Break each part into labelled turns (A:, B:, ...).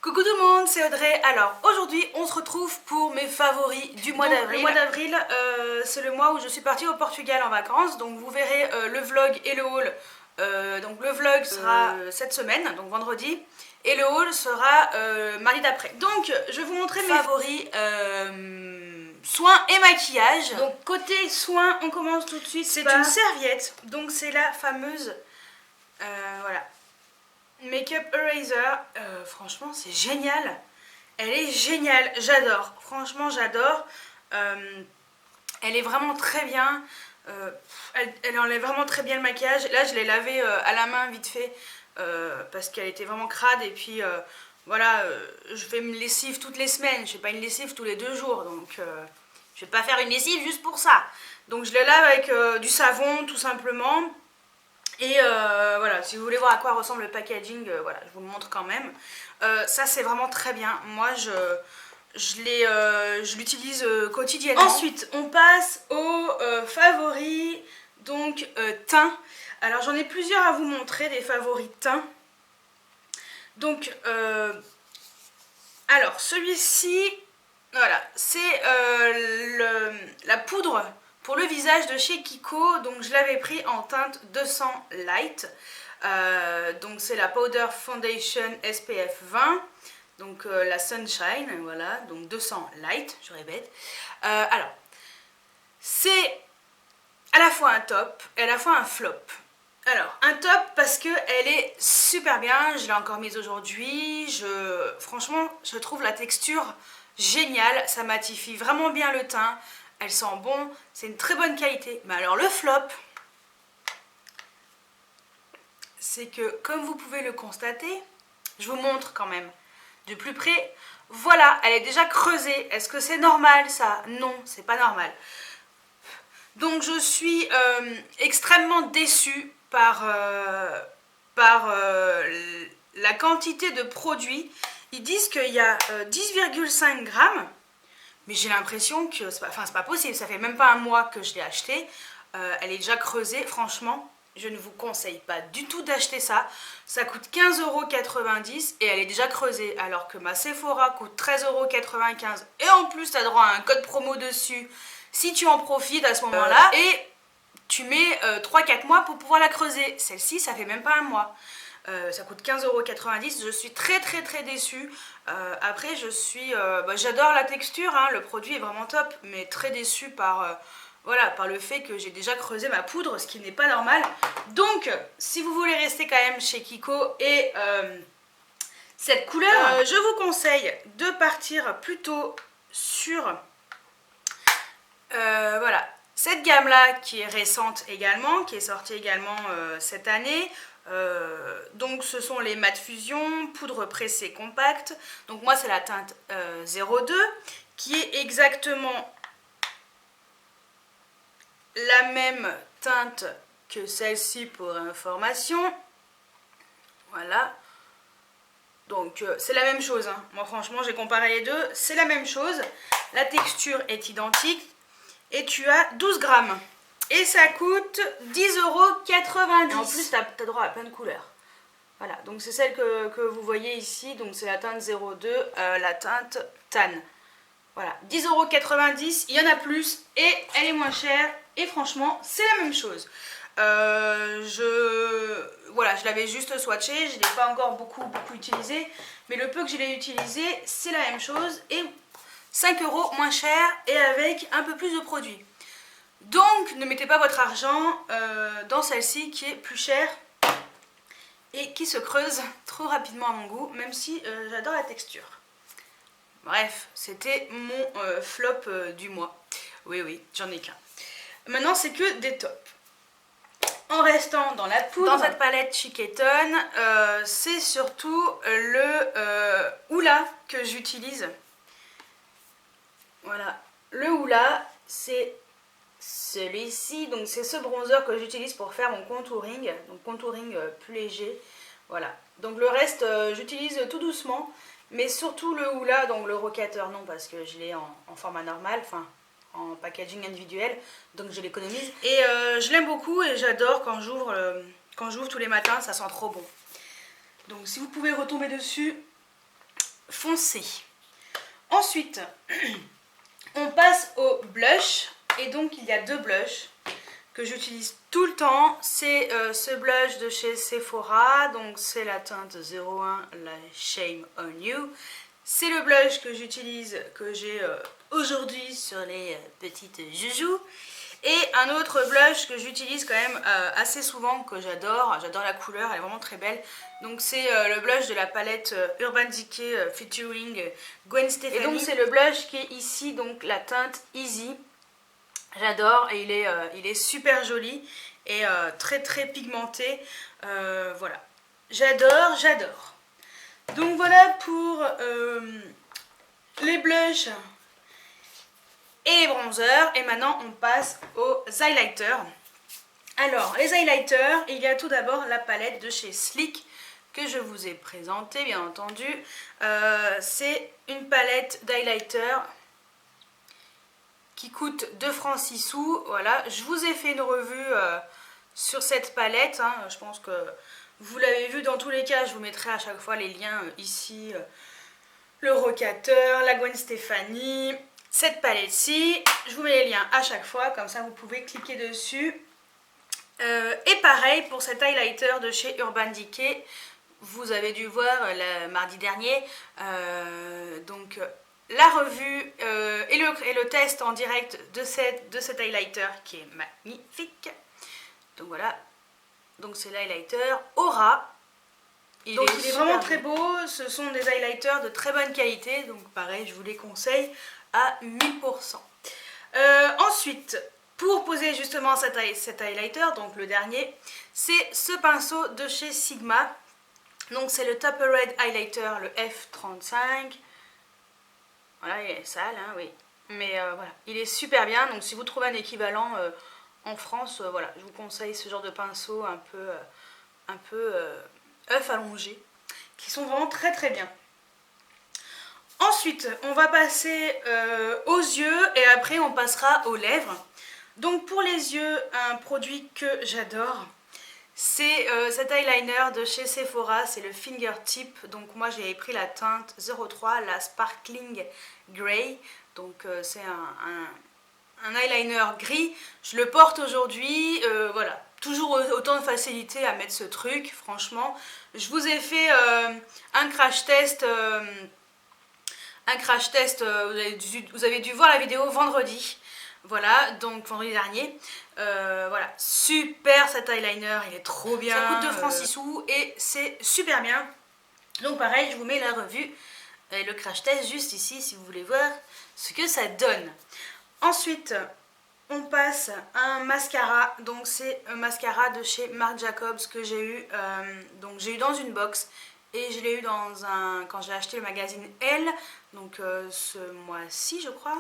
A: Coucou tout le monde, c'est Audrey. Alors aujourd'hui on se retrouve pour mes favoris du mois d'avril. Le mois d'avril c'est le mois où je suis partie au Portugal en vacances, donc vous verrez le vlog et le haul. Donc le vlog sera cette semaine, donc vendredi, et le haul sera mardi d'après. Donc je vais vous montrer mes favoris soins et maquillage. Donc côté soins, on commence tout de suite. C'est une serviette, donc c'est la fameuse voilà, Makeup Eraser. Franchement c'est génial, elle est géniale, j'adore, franchement j'adore. Elle est vraiment très bien, elle enlève vraiment très bien le maquillage. Là je l'ai lavée à la main vite fait parce qu'elle était vraiment crade, et puis voilà, je fais une lessive toutes les semaines, je fais pas une lessive tous les 2 jours, donc je vais pas faire une lessive juste pour ça. Donc je la lave avec du savon tout simplement. Et voilà, si vous voulez voir à quoi ressemble le packaging, voilà, je vous le montre quand même. Ça c'est vraiment très bien, moi je l'utilise quotidiennement. Ensuite on passe aux favoris, donc teint. Alors j'en ai plusieurs à vous montrer, des favoris teint. Donc alors celui-ci, voilà, c'est la poudre pour le visage de chez Kiko. Donc je l'avais pris en teinte 200 Light. Donc c'est la Powder Foundation SPF 20. Donc la Sunshine, voilà, donc 200 Light, je répète. Alors, c'est à la fois un top et à la fois un flop. Alors, un top parce qu'elle est super bien, je l'ai encore mise aujourd'hui. Franchement, je trouve la texture géniale, ça matifie vraiment bien le teint. Elle sent bon, c'est une très bonne qualité. Mais alors le flop, c'est que comme vous pouvez le constater, je vous montre quand même de plus près. Voilà, elle est déjà creusée. Est-ce que c'est normal ça? Non, c'est pas normal. Donc je suis extrêmement déçue par la quantité de produits. Ils disent qu'il y a 10,5 grammes. Mais j'ai l'impression que c'est pas possible, ça fait même pas un mois que je l'ai acheté. Elle est déjà creusée, franchement, je ne vous conseille pas du tout d'acheter ça. Ça coûte 15,90 € et elle est déjà creusée, alors que ma Sephora coûte 13,95 € et en plus tu as droit à un code promo dessus si tu en profites à ce moment-là. Et tu mets 3-4 mois pour pouvoir la creuser. Celle-ci, ça fait même pas un mois. Ça coûte 15,90 €, je suis très déçue. Après j'adore la texture, hein, le produit est vraiment top, mais très déçue par, voilà, par le fait que j'ai déjà creusé ma poudre, ce qui n'est pas normal. Donc si vous voulez rester quand même chez Kiko et cette couleur, je vous conseille de partir plutôt sur voilà, cette gamme là qui est récente également, qui est sortie également cette année. Donc ce sont les Matte Fusion, poudre pressée compacte. Donc moi c'est la teinte 02 qui est exactement la même teinte que celle-ci pour information. Voilà. Donc c'est la même chose, hein. Moi franchement j'ai comparé les deux, c'est la même chose. La texture est identique et tu as 12 grammes. Et ça coûte 10,90 €. Et en plus, tu as droit à plein de couleurs. Voilà, donc c'est celle que vous voyez ici. Donc c'est la teinte 02, la teinte Tan. Voilà, 10,90 €. Il y en a plus et elle est moins chère. Et franchement, c'est la même chose. Voilà, je l'avais juste swatché. Je ne l'ai pas encore beaucoup utilisé. Mais le peu que je l'ai utilisé, c'est la même chose. Et 5 € moins cher et avec un peu plus de produits. Donc ne mettez pas votre argent dans celle-ci qui est plus chère et qui se creuse trop rapidement à mon goût, même si j'adore la texture. Bref, c'était mon flop du mois. Oui, j'en ai qu'un. Maintenant c'est que des tops. En restant dans la poudre, dans cette palette Chiqueton, c'est surtout le Hoola que j'utilise. Voilà, le Hoola, c'est celui-ci, donc c'est ce bronzer que j'utilise pour faire mon contouring, donc contouring plus léger. Voilà, donc le reste j'utilise tout doucement, mais surtout le Hoola, donc le rocateur non, parce que je l'ai en format normal, enfin en packaging individuel, donc je l'économise. Et je l'aime beaucoup et j'adore quand j'ouvre tous les matins, ça sent trop bon. Donc si vous pouvez retomber dessus, foncé. Ensuite, on passe au blush. Et donc, il y a deux blushs que j'utilise tout le temps. C'est ce blush de chez Sephora. Donc, c'est la teinte 01, la Shame on You. C'est le blush que j'utilise, que j'ai aujourd'hui sur les petites joujoux. Et un autre blush que j'utilise quand même assez souvent, que j'adore. J'adore la couleur, elle est vraiment très belle. Donc c'est le blush de la palette Urban Decay featuring Gwen Stefani. Et donc c'est le blush qui est ici, donc la teinte Easy. J'adore et il est super joli et très très pigmenté. Voilà, j'adore, j'adore. Donc voilà pour les blushs et les bronzers. Et maintenant on passe aux highlighters. Alors les highlighters, il y a tout d'abord la palette de chez Sleek que je vous ai présentée bien entendu. C'est une palette d'highlighter qui coûte 2 francs 6 sous. Voilà, je vous ai fait une revue sur cette palette. Hein. Je pense que vous l'avez vu dans tous les cas. Je vous mettrai à chaque fois les liens ici. Le rocateur, la Gwen Stefani, cette palette-ci. Je vous mets les liens à chaque fois. Comme ça, vous pouvez cliquer dessus. Et pareil pour cet highlighter de chez Urban Decay. Vous avez dû voir le mardi dernier. Donc la revue et le test en direct de cet highlighter qui est magnifique. Donc voilà, donc c'est l'highlighter Aura. Il est vraiment très beau, ce sont des highlighters de très bonne qualité, donc pareil je vous les conseille à 1000%. Ensuite, pour poser justement cet highlighter, donc le dernier, c'est ce pinceau de chez Sigma. Donc c'est le Top Red Highlighter, le F35. Voilà, il est sale, hein, oui. Mais voilà, il est super bien. Donc si vous trouvez un équivalent en France, voilà, je vous conseille ce genre de pinceau un peu œuf allongé, qui sont vraiment très très bien. Ensuite, on va passer aux yeux et après on passera aux lèvres. Donc pour les yeux, un produit que j'adore, c'est cet eyeliner de chez Sephora, c'est le Fingertip. Donc moi j'ai pris la teinte 03, la Sparkling Grey. Donc c'est un eyeliner gris. Je le porte aujourd'hui, voilà. Toujours autant de facilité à mettre ce truc, franchement. Je vous ai fait un crash test. Vous avez dû voir la vidéo vendredi. Voilà, donc vendredi dernier. Voilà, super cet eyeliner, il est trop bien. Ça coûte 2 francs 6 sous et c'est super bien. Donc pareil, je vous mets la revue et le crash test juste ici si vous voulez voir ce que ça donne. Ensuite, on passe à un mascara. Donc c'est un mascara de chez Marc Jacobs que j'ai eu. Donc j'ai eu dans une box. Et je l'ai eu quand j'ai acheté le magazine Elle, donc ce mois-ci je crois,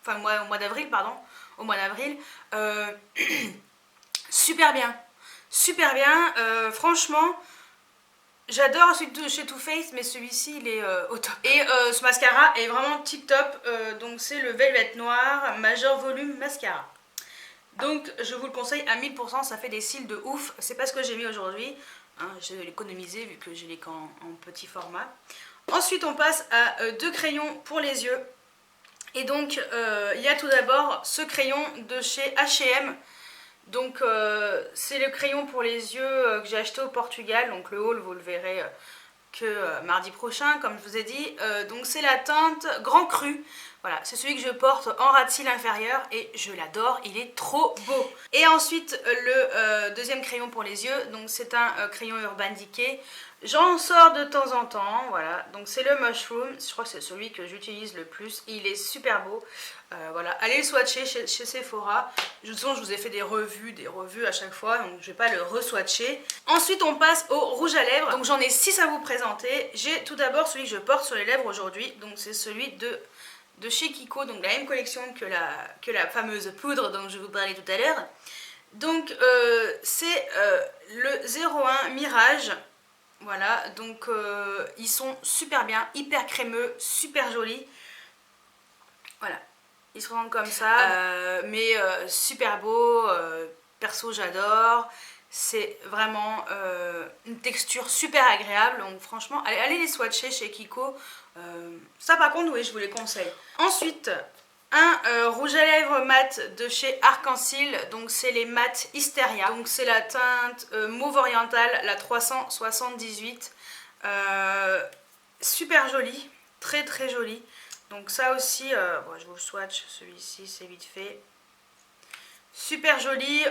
A: enfin au mois d'avril pardon, au mois d'avril, super bien, franchement, j'adore celui de chez Too Faced, mais celui-ci il est au top. Et ce mascara est vraiment tip top, donc c'est le Velvet Noir Major Volume Mascara. Donc je vous le conseille à 1000%, ça fait des cils de ouf, c'est pas ce que j'ai mis aujourd'hui. Hein, je vais l'économiser vu que j'ai les qu'en petit format. Ensuite on passe à deux crayons pour les yeux. Et donc il y a tout d'abord ce crayon de chez H&M. Donc c'est le crayon pour les yeux que j'ai acheté au Portugal. Donc le haul vous le verrez que mardi prochain comme je vous ai dit. Donc c'est la teinte Grand Cru. Voilà, c'est celui que je porte en ras de cils inférieur et je l'adore, il est trop beau. Et ensuite le deuxième crayon pour les yeux, donc c'est un crayon Urban Decay. J'en sors de temps en temps, voilà, donc c'est le Mushroom, je crois que c'est celui que j'utilise le plus, il est super beau. Voilà, allez le swatcher chez Sephora. De toute façon, je vous ai fait des revues à chaque fois, donc je vais pas le re-swatcher. Ensuite, on passe au rouge à lèvres. Donc j'en ai 6 à vous présenter. J'ai tout d'abord celui que je porte sur les lèvres aujourd'hui, donc c'est celui de chez Kiko, donc la même collection que la fameuse poudre dont je vous parlais tout à l'heure. Donc c'est le 01 Mirage. Voilà, donc ils sont super bien, hyper crémeux, super jolis. Voilà, ils se rendent comme ça, mais super beau, perso j'adore. C'est vraiment une texture super agréable, donc franchement, allez les swatcher chez Kiko. Ça par contre oui je vous les conseille. Ensuite un rouge à lèvres mat de chez Arc-en-Ciel, donc c'est les mat Hysteria, donc c'est la teinte mauve oriental, la 378, super jolie, très très jolie. Donc ça aussi, bon, je vous le swatch, celui-ci c'est vite fait, super joli,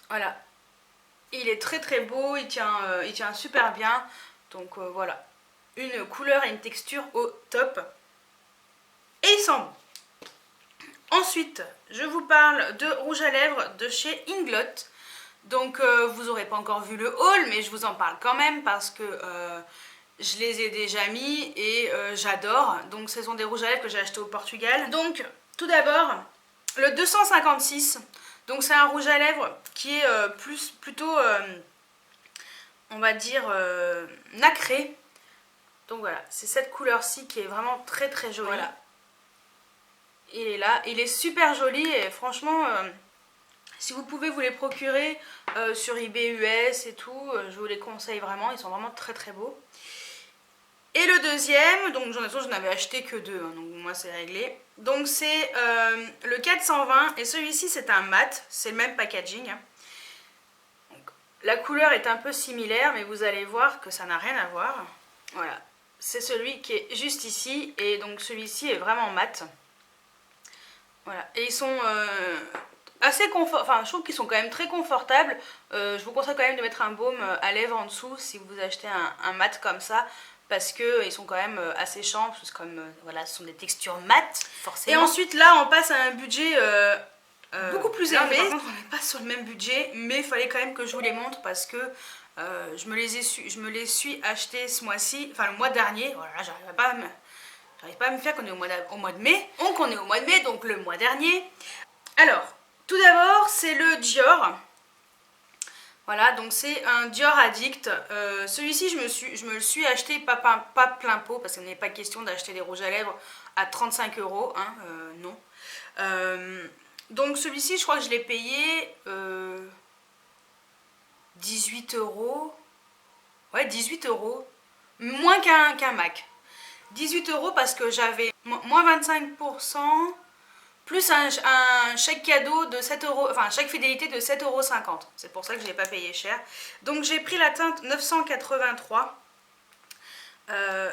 A: voilà, il est très très beau, il tient super bien, donc voilà, une couleur et une texture au top. Et il sent bon. Ensuite, je vous parle de rouge à lèvres de chez Inglot. Donc, vous n'aurez pas encore vu le haul, mais je vous en parle quand même parce que je les ai déjà mis et j'adore. Donc, ce sont des rouges à lèvres que j'ai achetés au Portugal. Donc, tout d'abord, le 256. Donc, c'est un rouge à lèvres qui est plutôt, on va dire, nacré. Donc, voilà, c'est cette couleur-ci qui est vraiment très très jolie. Voilà. Il est là, il est super joli et franchement, si vous pouvez vous les procurer sur eBay US et tout, je vous les conseille vraiment, ils sont vraiment très très beaux. Et le deuxième, donc j'en avais acheté que deux, hein, donc moi c'est réglé. Donc c'est le 420 et celui-ci c'est un mat, c'est le même packaging. Donc, la couleur est un peu similaire mais vous allez voir que ça n'a rien à voir. Voilà, c'est celui qui est juste ici et donc celui-ci est vraiment mat. Voilà, et ils sont assez confortables, enfin je trouve qu'ils sont quand même très confortables. Je vous conseille quand même de mettre un baume à lèvres en dessous si vous achetez un mat comme ça. Parce qu'ils sont quand même assez champs, parce que comme voilà, ce sont des textures mates, forcément. Et ensuite là on passe à un budget beaucoup plus élevé. Par contre on n'est pas sur le même budget, mais il fallait quand même que je vous les montre parce que je me les suis achetés ce mois-ci, enfin le mois dernier. Voilà, j'arrive pas à me faire qu'on est au mois de mai. Donc on est au mois de mai, donc le mois dernier. Alors, tout d'abord, c'est le Dior. Voilà, donc c'est un Dior Addict. Celui-ci, je me le suis acheté pas plein pot, parce qu'il n'est pas question d'acheter des rouges à lèvres à 35 €, hein, non. Donc celui-ci, je crois que je l'ai payé 18 €. Ouais, 18 €. Moins qu'un MAC. 18 € parce que j'avais moins 25% plus un chèque cadeau de 7 €, enfin chèque fidélité de 7,50 €. C'est pour ça que je n'ai pas payé cher. Donc j'ai pris la teinte 983.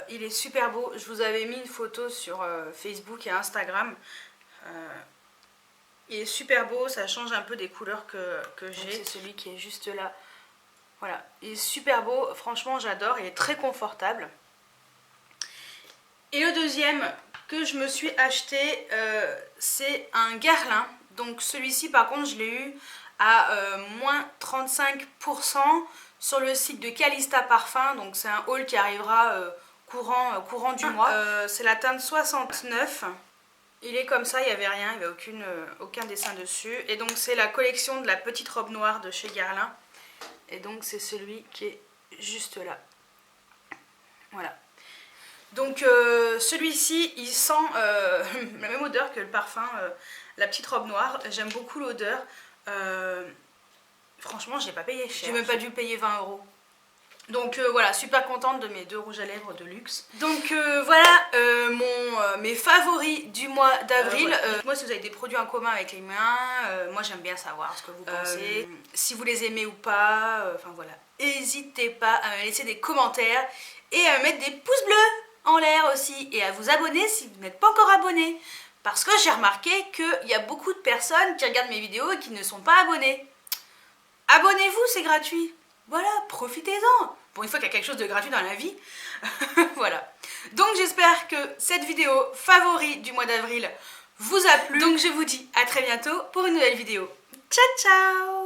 A: Il est super beau. Je vous avais mis une photo sur Facebook et Instagram. Il est super beau, ça change un peu des couleurs que j'ai. C'est celui qui est juste là. Voilà, il est super beau. Franchement, j'adore. Il est très confortable. Et le deuxième que je me suis acheté, c'est un Guerlain. Donc celui-ci par contre je l'ai eu à moins 35% sur le site de Calista Parfum. Donc c'est un haul qui arrivera courant du mois. C'est la teinte 69. Il est comme ça, il n'y avait rien, il n'y avait aucun dessin dessus. Et donc c'est la collection de la petite robe noire de chez Guerlain. Et donc c'est celui qui est juste là. Voilà. Donc celui-ci il sent la même odeur que le parfum la petite robe noire. J'aime beaucoup l'odeur. Franchement j'ai pas payé cher. J'ai même pas dû payer 20 €. Donc voilà, super contente de mes deux rouges à lèvres de luxe. Donc voilà mes favoris du mois d'avril. Moi si vous avez des produits en commun avec les miens, moi j'aime bien savoir ce que vous pensez. Si vous les aimez ou pas, enfin voilà. N'hésitez pas à me laisser des commentaires et à me mettre des pouces bleus en l'air aussi et à vous abonner si vous n'êtes pas encore abonné parce que j'ai remarqué qu'il y a beaucoup de personnes qui regardent mes vidéos et qui ne sont pas abonnées. Abonnez-vous, c'est gratuit. Voilà, profitez-en. Pour une fois qu'il y a quelque chose de gratuit dans la vie. Voilà. Donc j'espère que cette vidéo favori du mois d'avril vous a plu. Donc je vous dis à très bientôt pour une nouvelle vidéo. Ciao ciao.